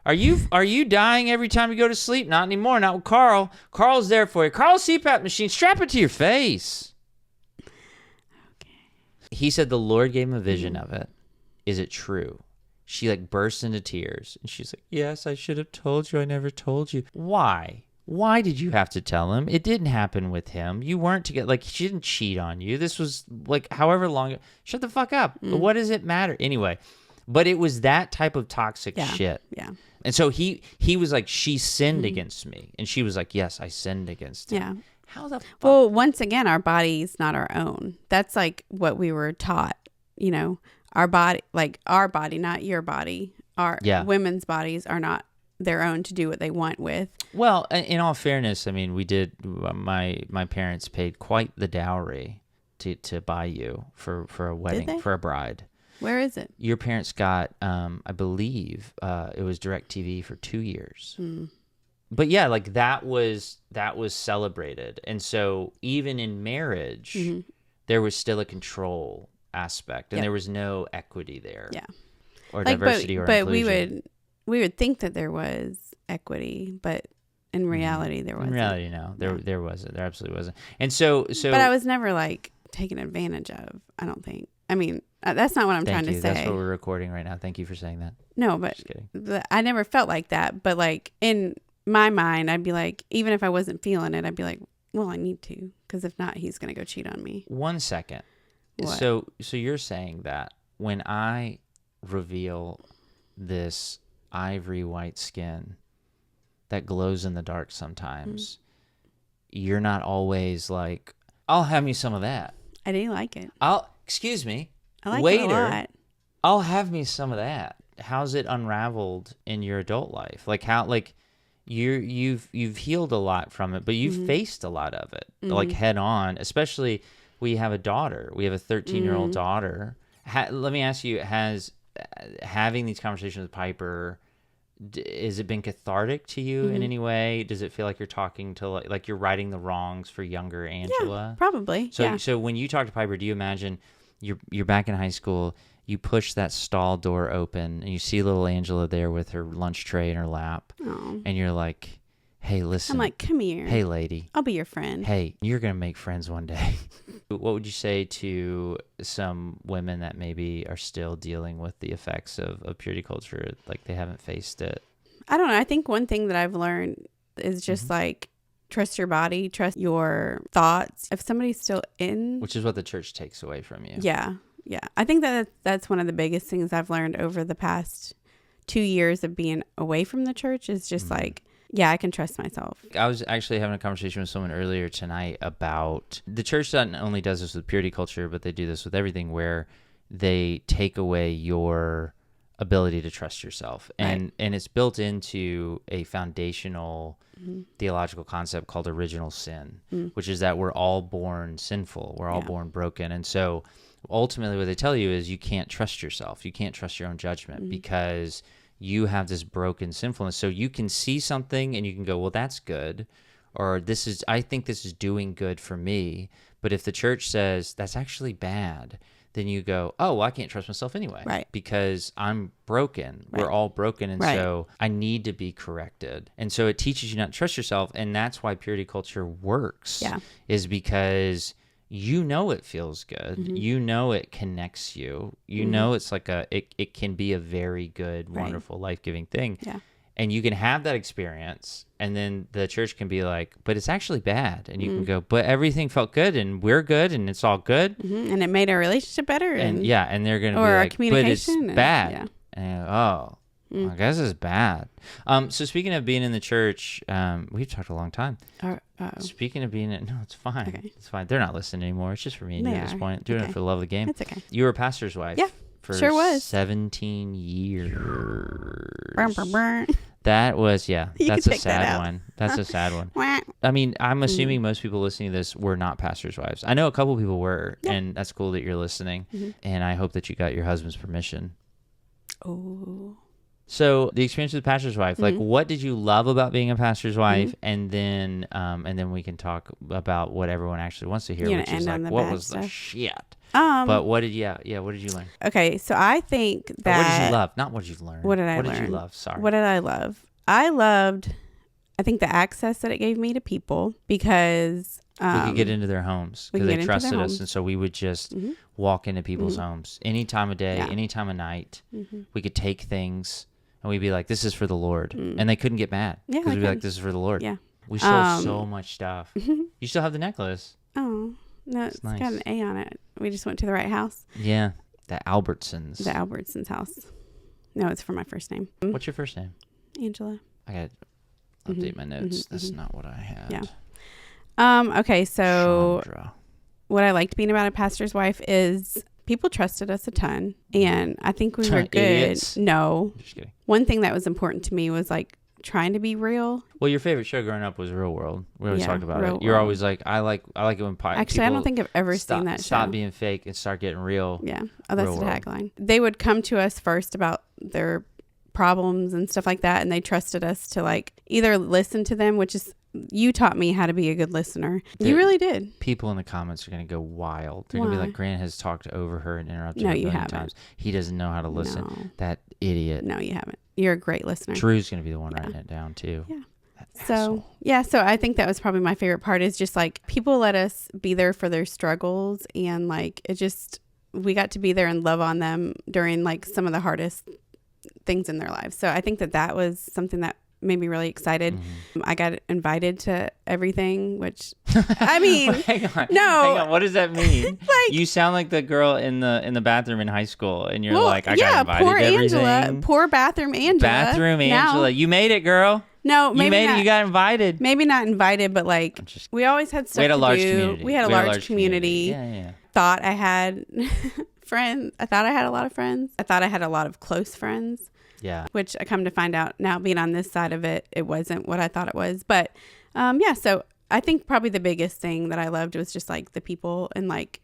Are you dying every time you go to sleep? Not anymore. Not with Carl. Carl's there for you. Carl CPAP machine, strap it to your face. Okay. He said the Lord gave him a vision of it. Is it true? She like burst into tears and she's like, yes, I should have told you. I never told you. Why? Why did you have to tell him? It didn't happen with him. You weren't together. Like, she didn't cheat on you. This was like however long. Shut the fuck up. What does it matter? Anyway, but it was that type of toxic shit. Yeah. And so he was like, she sinned against me. And she was like, yes, I sinned against him. Yeah. How the fuck? Well, once again, our body's not our own. That's like what we were taught, our body, not your body. Our women's bodies are not their own to do what they want with. Well, in all fairness, I mean, we did, my parents paid quite the dowry to buy you for a wedding, Did they? for a bride. Where is it? Your parents got, I believe, it was DirecTV for 2 years. But yeah, like that was celebrated. And so even in marriage, there was still a control aspect, and there was no equity there. Yeah. Or diversity or but inclusion. we would think that there was equity, but in reality there wasn't. In reality, no. There wasn't. There absolutely wasn't. And so But I was never like taken advantage of, I don't think. I mean, that's not what I'm trying to say. That's what we're recording right now. Thank you for saying that. No, but Just kidding. I never felt like that. But like in my mind, I'd be like, even if I wasn't feeling it, I'd be like, well, I need to, because if not, he's going to go cheat on me. 1 second. What? So you're saying that when I reveal this ivory white skin that glows in the dark sometimes, you're not always like, I'll have me some of that. I do like it. Excuse me, I like waiter, it a lot. I'll have me some of that. How's it unraveled in your adult life? Like how, like you've healed a lot from it, but you've faced a lot of it, like head on. Especially, we have a daughter. We have a 13-year-old daughter. Let me ask you: has having these conversations with Piper, has it been cathartic to you in any way? Does it feel like you're talking to like you're righting the wrongs for younger Angela? Yeah, probably. So when you talk to Piper, do you imagine you're back in high school? You push that stall door open and you see little Angela there with her lunch tray in her lap. Oh. And you're like, hey, listen. I'm like, come here. Hey, lady. I'll be your friend. Hey, you're going to make friends one day. What would you say to some women that maybe are still dealing with the effects of purity culture? Like they haven't faced it. I don't know. I think one thing that I've learned is just like, trust your body, trust your thoughts. If somebody's still in. Which is what the church takes away from you. Yeah. Yeah, I think that's one of the biggest things I've learned over the past 2 years of being away from the church is just like, yeah, I can trust myself. I was actually having a conversation with someone earlier tonight about the church not only does this with purity culture, but they do this with everything where they take away your ability to trust yourself. And it's built into a foundational theological concept called original sin, which is that we're all born sinful. We're all born broken. And so ultimately what they tell you is you can't trust yourself. You can't trust your own judgment because you have this broken sinfulness. So you can see something and you can go, well, that's good. Or I think this is doing good for me. But if the church says that's actually bad, then you go, oh, well, I can't trust myself anyway. Right. Because I'm broken. Right. We're all broken. And so I need to be corrected. And so it teaches you not to trust yourself. And that's why purity culture works. Yeah. Is because you know it feels good. You know it connects you. You know it's like it can be a very good, wonderful, life-giving thing. Yeah. And you can have that experience, and then the church can be like, but it's actually bad. And you can go, but everything felt good, and we're good, and it's all good. And it made our relationship better. And they're going to be our like, communication, but it's bad. And I guess it's bad. So speaking of being in the church, we've talked a long time. Speaking of being no, it's fine. Okay. It's fine. They're not listening anymore. It's just for me and you at this point. Doing it for the love of the game. It's okay. You were a pastor's wife. Yeah. For sure was. 17 years. Burn. That was, that's a sad one. That's a sad one. I mean, I'm assuming most people listening to this were not pastors' wives. I know a couple people were, and that's cool that you're listening. And I hope that you got your husband's permission. Oh. So the experience with the pastor's wife, like what did you love about being a pastor's wife? And then we can talk about what everyone actually wants to hear, which is like, what was the shit? But what did you learn? Okay, so I think that... What did you love? Not what did you learn. What did I learn? What did you love? Sorry. What did I love? I loved, I think, the access that it gave me to people because... we could get into their homes because they trusted us. And so we would just walk into people's homes any time of day, any time of night. We could take things and we'd be like, this is for the Lord. And they couldn't get mad because we'd be like, this is for the Lord. Yeah. We sold so much stuff. You still have the necklace. Oh, no, it's nice. got an A on it. We just went to the right house. Yeah. The Albertsons. The Albertsons house. No, it's for my first name. What's your first name? Angela. I got to update my notes. That's not what I had. Yeah. Okay, so Chandra. What I liked being about a pastor's wife is people trusted us a ton, and I think we were good. Idiots. No. Just kidding. One thing that was important to me was like trying to be real. Well, your favorite show growing up was Real World. We always talked about it. You're World. always like, I like it when Actually, I don't think I've ever seen that show. Stop being fake and start getting real. Yeah. Oh, that's the tagline. They would come to us first about their problems and stuff like that, and they trusted us to like either listen to them, which is you taught me how to be a good listener. You really did. People in the comments are going to go wild. They're going to be like, Grant has talked over her and interrupted her a million times. He doesn't know how to listen. No. That idiot. No, you haven't. You're a great listener. Drew's going to be the one writing it down too. Yeah. So I think that was probably my favorite part is just like people let us be there for their struggles, and like we got to be there and love on them during like some of the hardest things in their lives. So I think that was something that made me really excited. I got invited to everything, which I mean, hang on. What does that mean? Like, you sound like the girl in the bathroom in high school, and you're like, I got invited poor to everything. Angela, poor bathroom Angela. Angela, you made it, girl. No, maybe you made not. it. You got invited. Maybe not invited, but like we always had stuff to do. Community. We had a large community. Yeah. Thought I had friends. I thought I had a lot of friends. I thought I had a lot of close friends. Yeah. Which I come to find out now, being on this side of it, it wasn't what I thought it was. But yeah, so I think probably the biggest thing that I loved was just like the people and like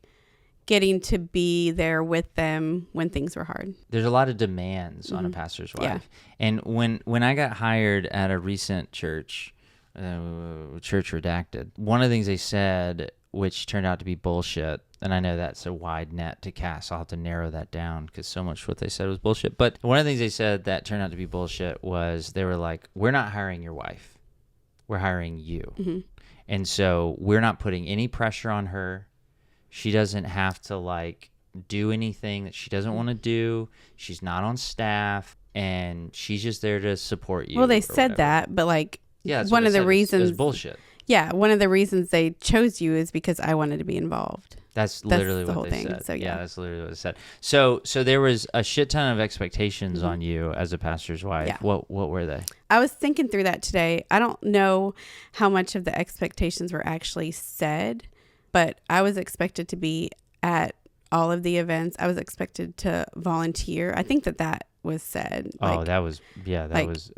getting to be there with them when things were hard. There's a lot of demands on a pastor's wife. Yeah. And when I got hired at a recent church, church redacted, one of the things they said, which turned out to be bullshit, and I know that's a wide net to cast. I'll have to narrow that down because so much what they said was bullshit. But one of the things they said that turned out to be bullshit was they were like, we're not hiring your wife. We're hiring you. Mm-hmm. And so we're not putting any pressure on her. She doesn't have to like do anything that she doesn't want to do. She's not on staff, and she's just there to support you. Well, they said that, but like, yeah, one of the reasons it was bullshit. Yeah, one of the reasons they chose you is because I wanted to be involved. That's literally the what whole they thing. said. So, yeah, that's literally what it said. So there was a shit ton of expectations on you as a pastor's wife. Yeah. What were they? I was thinking through that today. I don't know how much of the expectations were actually said, but I was expected to be at all of the events. I was expected to volunteer. I think that was said. That was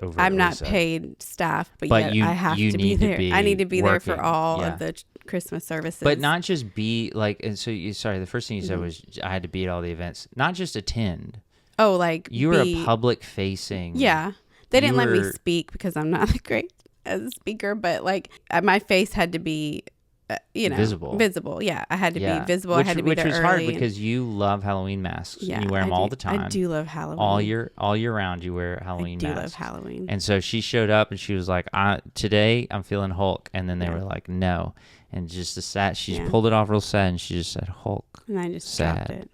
overtly I'm not said. paid staff, but yet I have to be there. I need to be there for all of the Christmas services. But not just be like, and so the first thing you said was I had to be at all the events, not just attend. Oh, like you were a public facing. Yeah. They didn't let me speak because I'm not great as a speaker, but like my face had to be visible. Yeah, I had to be visible. I had to be there early. Which was hard because you love Halloween masks. Yeah, and you wear them all the time. I do love Halloween. All year round, you wear Halloween masks. I do love Halloween. And so she showed up and she was like, "Today I'm feeling Hulk," and then they were like, "No," and just she pulled it off real sad, and she just said Hulk, and I just dropped it.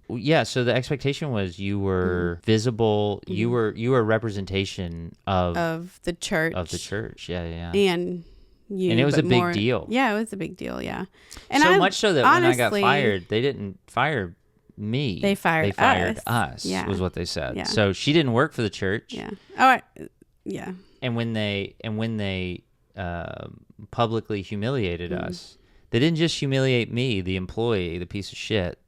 Yeah, so the expectation was you were visible. You were a representation of the church. Yeah. And it was a big deal. Yeah, it was a big deal. Yeah, and so much so that honestly, when I got fired, they didn't fire me. They fired us. Yeah, was what they said. Yeah. So she didn't work for the church. Yeah. Oh, yeah. And when they publicly humiliated us, they didn't just humiliate me, the employee, the piece of shit.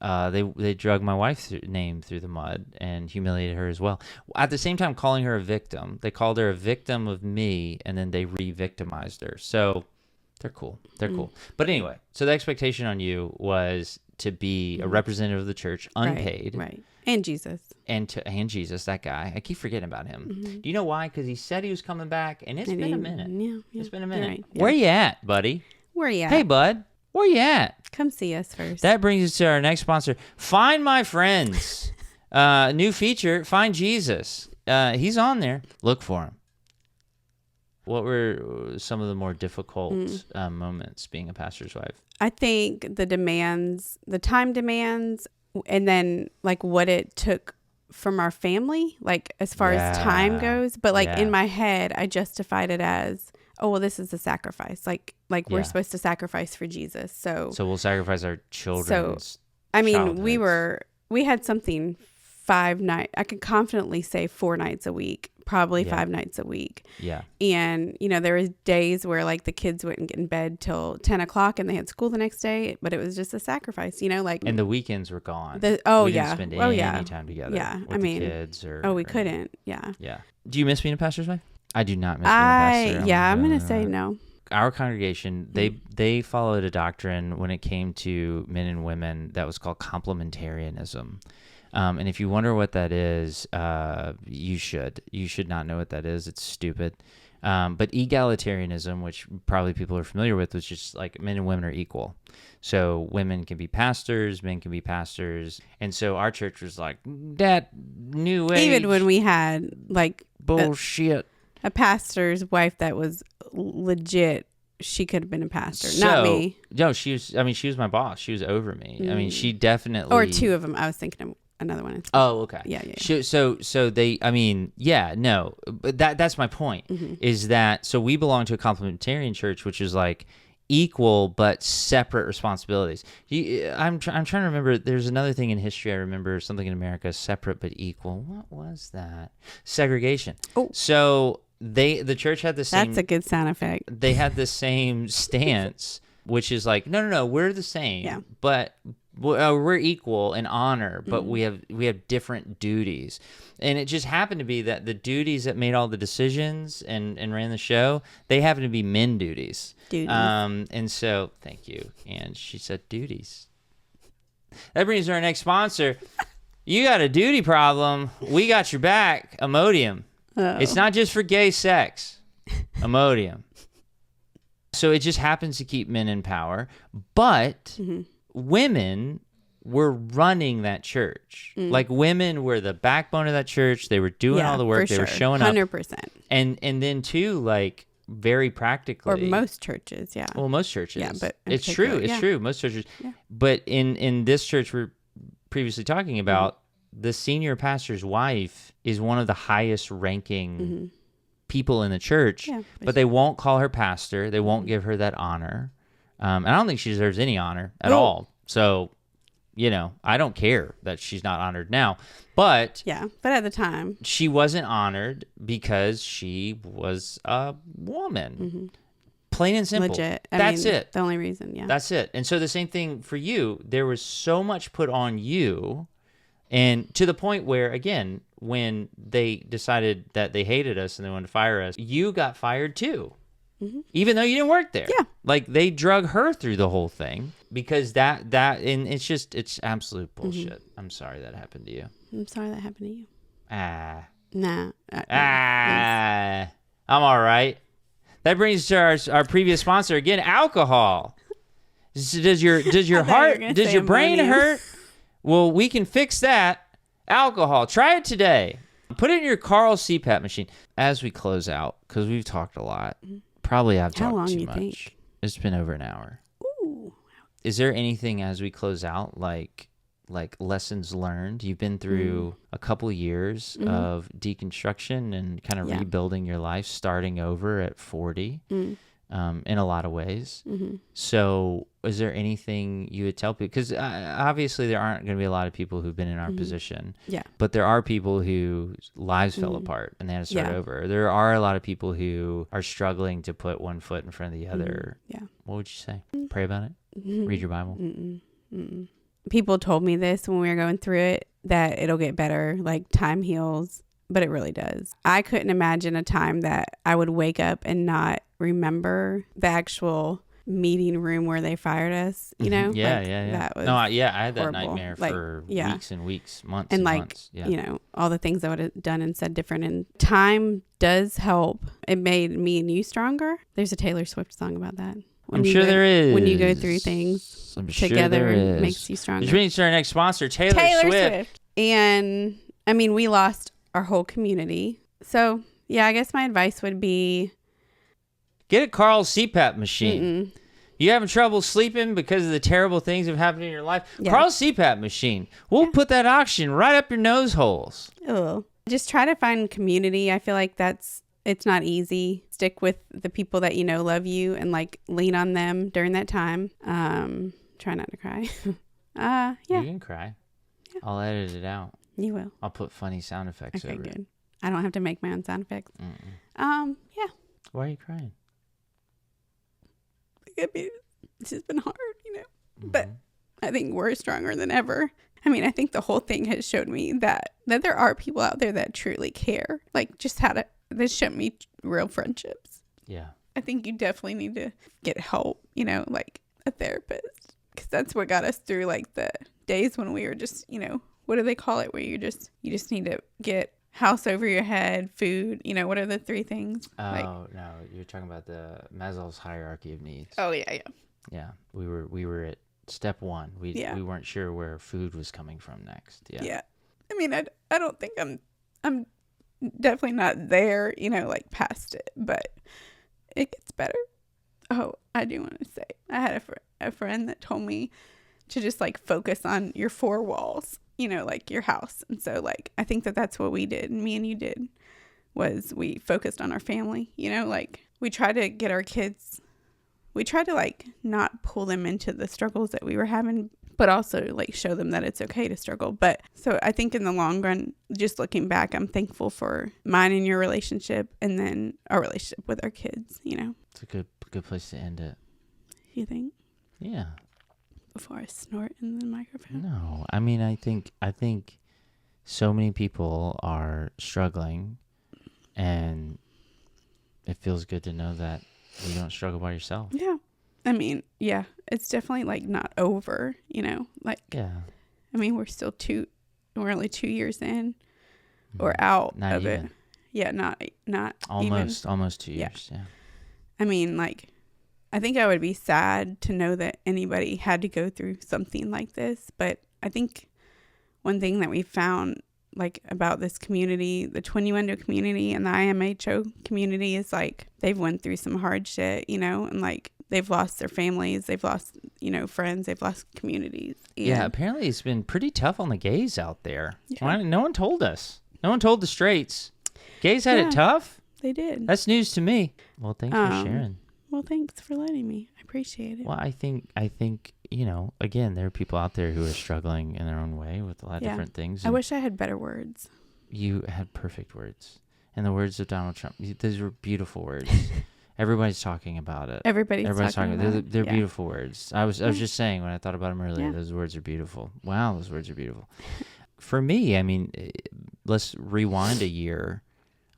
They drug my wife's name through the mud and humiliated her as well. At the same time, calling her a victim. They called her a victim of me, and then they re-victimized her. So they're cool. Cool. But anyway, so the expectation on you was to be a representative of the church, unpaid. Right. And Jesus. And Jesus, that guy. I keep forgetting about him. Mm-hmm. Do you know why? Because he said he was coming back, and it's been a minute. Yeah. It's been a minute. Right. Yeah. Where you at, buddy? Where you at? Hey, bud. Where you at? Come see us first. That brings us to our next sponsor, Find My Friends. New feature, Find Jesus. He's on there. Look for him. What were some of the more difficult moments being a pastor's wife? I think the time demands, and then like what it took from our family, like as far as time goes. But like in my head, I justified it as, oh, well, this is a sacrifice. Like we're supposed to sacrifice for Jesus. So we'll sacrifice our children. So, I mean, we had something 5 nights. I could confidently say 4 nights a week, probably 5 nights a week. Yeah. And, there was days where like the kids wouldn't get in bed till 10 o'clock and they had school the next day, but it was just a sacrifice, And the weekends were gone. We didn't spend any time together. Yeah. With the kids we couldn't. Yeah. Yeah. Do you miss being a pastor's wife? I do not miss being a pastor. I'm going to say no. Our congregation, they followed a doctrine when it came to men and women that was called complementarianism. And if you wonder what that is, you should. You should not know what that is. It's stupid. But egalitarianism, which probably people are familiar with, was just like men and women are equal. So women can be pastors, men can be pastors. And so our church was like, that new age. Even when we had like bullshit. A pastor's wife that was legit, she could have been a pastor, not me. No, she was my boss. She was over me. I mean, she definitely. Or 2 of them. I was thinking of another one. Oh, okay. Yeah. So they, no, but that's my point, is that, so we belong to a complementarian church, which is like equal but separate responsibilities. I'm trying to remember. There's another thing in history. I remember something in America, separate but equal. What was that? Segregation. Oh. So the church had the same. That's a good sound effect. They had the same stance, which is like, no, we're the same. Yeah. But we're equal in honor, but we have different duties. And it just happened to be that the duties that made all the decisions and ran the show, they happen to be men duties. And so, thank you. And she said duties. That brings us to our next sponsor. You got a duty problem. We got your back. Imodium. Oh. It's not just for gay sex. Imodium. So it just happens to keep men in power. But women were running that church. Like, women were the backbone of that church. They were doing all the work. They were showing 100%. up. And then, too, like, very practically. Or most churches, yeah. Well, most churches. Yeah, but it's true. It's true. Most churches. Yeah. But in this church we're previously talking about, the senior pastor's wife is one of the highest ranking people in the church, but they won't call her pastor. They won't give her that honor. And I don't think she deserves any honor at all. So, I don't care that she's not honored now. But at the time, she wasn't honored because she was a woman. Plain and simple. Legit. That's it. The only reason, That's it. And so the same thing for you. There was so much put on you, and to the point where, again, when they decided that they hated us and they wanted to fire us, you got fired too. Even though you didn't work there. Yeah. Like, they drug her through the whole thing because and it's absolute bullshit. I'm sorry that happened to you. I'm sorry that happened to you. Nah. I'm all right. That brings us to our previous sponsor again, alcohol. Does your brain hurt? Well, we can fix that. Alcohol. Try it today. Put it in your Carl CPAP machine. As we close out, because we've talked a lot. Probably I've talked too much. Think? It's been over an hour. Ooh. Is there anything as we close out, like lessons learned? You've been through a couple years of deconstruction and kind of rebuilding your life, starting over at 40 in a lot of ways. So is there anything you would tell people? Because obviously there aren't going to be a lot of people who've been in our position. Yeah. But there are people whose lives fell apart and they had to start over. There are a lot of people who are struggling to put one foot in front of the other. Yeah. What would you say? Pray about it? Read your Bible? People told me this when we were going through it, that it'll get better, like time heals, but it really does. I couldn't imagine a time that I would wake up and not remember the actual meeting room where they fired us, Yeah. That was I had that horrible. nightmare for weeks and weeks, months and months. Yeah. All the things I would have done and said different. And time does help. It made me and you stronger. There's a Taylor Swift song about that. I'm sure there is. When you go through things together, it makes you stronger. Which brings to our next sponsor, Taylor Swift. And we lost our whole community. So yeah, I guess my advice would be, get a Carl CPAP machine. You having trouble sleeping because of the terrible things that have happened in your life? Yeah. Carl CPAP machine. We'll put that oxygen right up your nose holes. Oh, just try to find community. I feel like it's not easy. Stick with the people that love you and lean on them during that time. Try not to cry. Yeah. You can cry. Yeah. I'll edit it out. You will. I'll put funny sound effects over good. I don't have to make my own sound effects. Yeah. Why are you crying? It's just been hard, but I think we're stronger than ever. I think the whole thing has showed me that there are people out there that truly care. This showed me real friendships. Yeah. I think you definitely need to get help, like a therapist, because that's what got us through the days when we were just, what do they call it? Where you just need to get house over your head, food, what are the three things? No, you're talking about the Maslow's hierarchy of needs. Oh yeah. Yeah, we were at step 1. We weren't sure where food was coming from next. Yeah. I don't think I'm definitely not there, past it, but it gets better. Oh, I do want to say, I had a friend that told me to just focus on your 4 walls. Your house. And so I think that's what we did. Me and you did, was we focused on our family, we tried to get our kids, we tried to not pull them into the struggles that we were having, but also show them that it's okay to struggle. But so I think in the long run, just looking back, I'm thankful for mine and your relationship, and then our relationship with our kids, It's a good place to end it. You think? Yeah. before I snort in the microphone. No, I mean, I think so many people are struggling, and it feels good to know that you don't struggle by yourself. Yeah. I mean, yeah, it's definitely like not over, you know, like, Yeah. I mean, we're only 2 years in or out Not of even. it. Yeah. Not Almost 2 years. Yeah. I mean, like, I think I would be sad to know that anybody had to go through something like this. But I think one thing that we found, like, about this community, the Twinnuendo community and the IMHO community, is like they've went through some hard shit, you know, and like they've lost their families, they've lost, you know, friends, they've lost communities. Yeah, apparently it's been pretty tough on the gays out there. Yeah. No one told us. No one told the straights. Gays had it tough? They did. That's news to me. Well, thanks for sharing. Well, thanks for letting me. I appreciate it. Well, I think, you know, again, there are people out there who are struggling in their own way with a lot of different things. I wish I had better words. You had perfect words. And the words of Donald Trump, those were beautiful words. Everybody's talking about it. Everybody's talking about it. They're beautiful words. I was just saying when I thought about them earlier, those words are beautiful. Wow, those words are beautiful. For me, I mean, let's rewind a year.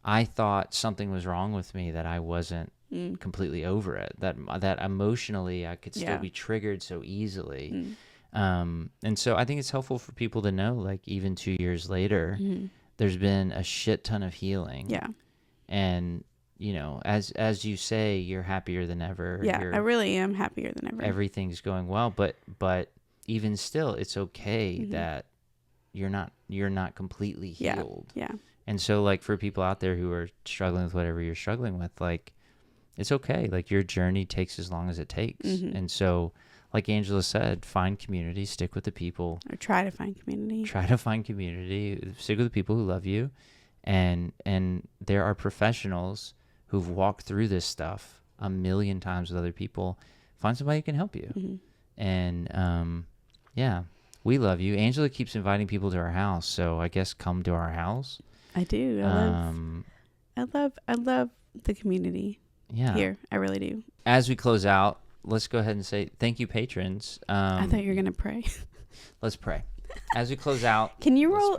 I thought something was wrong with me, that I wasn't completely over it, that emotionally I could still be triggered so easily. And so I think it's helpful for people to know, like, even 2 years later, there's been a shit ton of healing. Yeah. And, you know, as you say, you're happier than ever. Yeah, I really am happier than ever. Everything's going well, but even still, it's okay that you're not completely healed. Yeah. And so, like, for people out there who are struggling with whatever you're struggling with, like, it's okay. Like, your journey takes as long as it takes. And so, like Angela said, find community, stick with the people. Or try to find community. Stick with the people who love you. And there are professionals who've walked through this stuff a million times with other people. Find somebody who can help you. And, yeah, we love you. Angela keeps inviting people to our house, so I guess come to our house. I do. I love the community here. I really do. As we close out, let's go ahead and say thank you, patrons. I thought you were gonna pray. Let's pray. As we close out, can you roll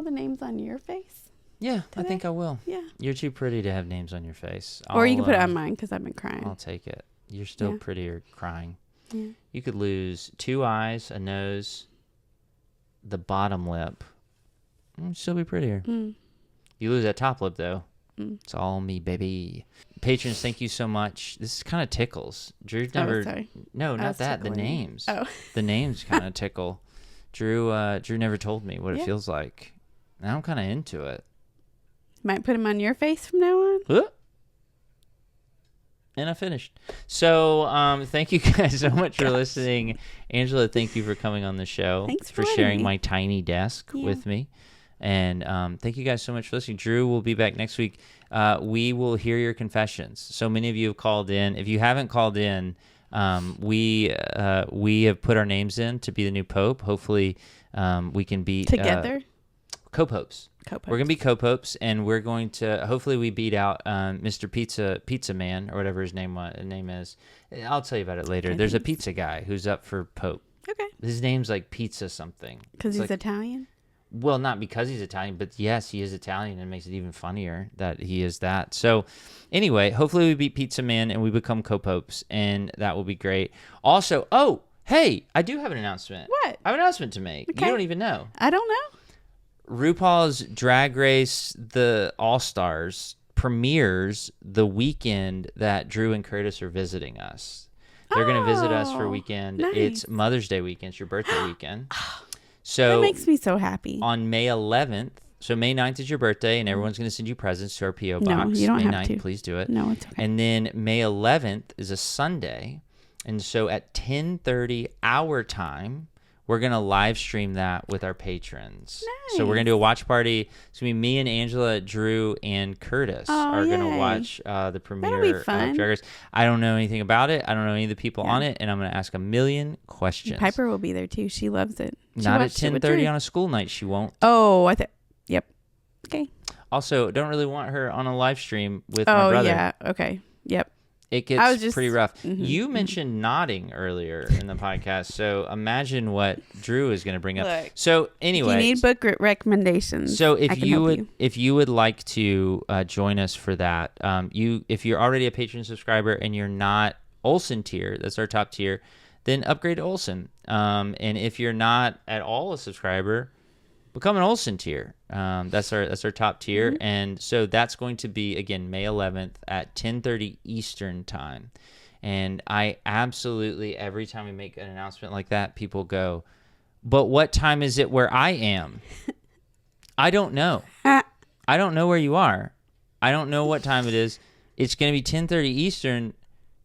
the names on your face? Yeah, today? I think I will. Yeah. You're too pretty to have names on your face. Or you can put it on mine because I've been crying. I'll take it. You're still prettier crying. Yeah. You could lose 2 eyes, a nose, the bottom lip. You'd still be prettier. You lose that top lip, though. It's all me, baby. Patrons, thank you so much. This kind of tickles. Drew never... sorry. No, not that. The names. Oh. The names kind of tickle. Drew never told me what it feels like. Now I'm kind of into it. Might put them on your face from now on. And I finished. So thank you guys so much for listening. Angela, thank you for coming on the show. Thanks for sharing my tiny desk with me. And thank you guys so much for listening. Drew will be back next week. We will hear your confessions. So many of you have called in. If you haven't called in, we have put our names in to be the new pope. Hopefully we can be together. Co-popes. We're going to be co-popes, and we're going to, hopefully we beat out Mr. Pizza Man, or whatever his name is. I'll tell you about it later. There's a pizza guy who's up for pope. Okay. His name's like Pizza something. Because he's Italian? Well, not because he's Italian, but yes, he is Italian, and it makes it even funnier that he is that. So anyway, hopefully we beat Pizza Man and we become co-popes, and that will be great. Also, hey, I do have an announcement. What? I have an announcement to make. Okay. You don't even know. I don't know. RuPaul's Drag Race, the All-Stars, premieres the weekend that Drew and Curtis are visiting us. They're going to visit us for a weekend. Nice. It's Mother's Day weekend. It's your birthday weekend. So that makes me so happy. On May 11th, so May 9th is your birthday, and everyone's going to send you presents to our P.O. box. No, you don't May have 9th, to. please do it. No, it's okay. And then May 11th is a Sunday, and so at 10:30 our time, we're going to live stream that with our patrons. Nice. So we're going to do a watch party. It's going to be me and Angela, Drew, and Curtis are going to watch the premiere of Drag Race. I don't know anything about it. I don't know any of the people on it, and I'm going to ask a million questions. Piper will be there too. She loves it. Not at 10:30 on a school night. She won't. Oh, yep. Okay. Also, don't really want her on a live stream with my brother. Oh, yeah. Okay. Yep. It gets just pretty rough. Mhm. You mentioned nodding earlier in the podcast, so imagine what Drew is going to bring up. Look, So anyway, if you need book recommendations, so I can help you. if you would like to join us for that, if you're already a Patreon subscriber and you're not Olsen tier, that's our top tier, then upgrade to Olsen. And if you're not at all a subscriber, become an Olsen tier. That's our top tier. Mm-hmm. And so that's going to be, again, May 11th at 10:30 Eastern time. And I absolutely, every time we make an announcement like that, people go, but what time is it where I am? I don't know. I don't know where you are. I don't know what time it is. It's going to be 10:30 Eastern.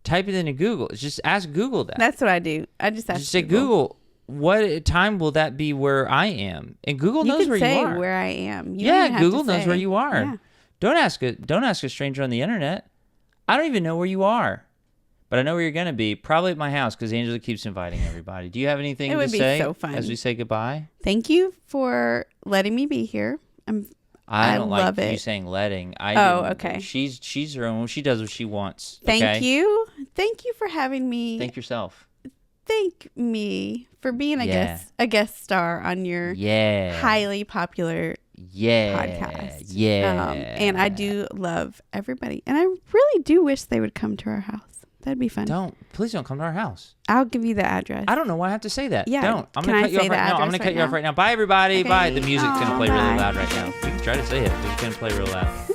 Type it into Google. Just ask Google that. That's what I do. I just ask say, Google, what time will that be where I am? And Google knows where you are. You can say where I am. You don't even have Google to knows say. where you are. Yeah. Don't ask a stranger on the internet. I don't even know where you are. But I know where you're going to be. Probably at my house because Angela keeps inviting everybody. Do you have anything to say so fun. as we say goodbye? Thank you for letting me be here. I don't love like it. you saying letting. Okay. She's her own. She does what she wants. Thank you. Thank you for having me. Thank yourself. Thank me for being a guest star on your highly popular podcast. Yeah. And I do love everybody. And I really do wish they would come to our house. That'd be fun. Please don't come to our house. I'll give you the address. I don't know why I have to say that. Yeah. Don't. I'm Can going to I cut you say off the right now. I'm address going to cut right you off now? right now. Bye, everybody. Okay. Bye. The music's going to play really Bye. loud right now. You can try to say it. It's going to play real loud.